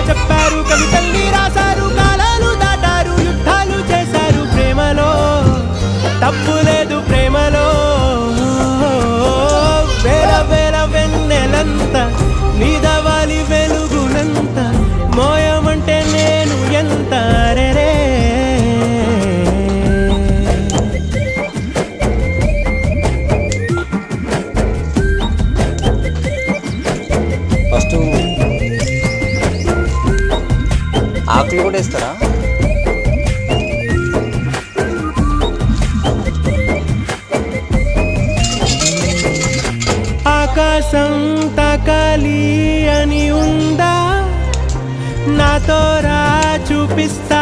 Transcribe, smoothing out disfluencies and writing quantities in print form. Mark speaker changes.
Speaker 1: చెప్పారు, కవితల్ని రాశారు, కాలాలు దాటారు, యుద్ధాలు చేశారు, ప్రేమలో తప్పు లేదు, ప్రేమలో వేల వేల వెన్నెలంత నీదవాలి వెలుగునంత మోయమంటే నేను ఎంత రే.
Speaker 2: ఫస్ట్ ఆకులు కూడా ఇస్తారా?
Speaker 1: ఆకాశం తాకాలి అని ఉందా, నాతో రా చూపిస్తా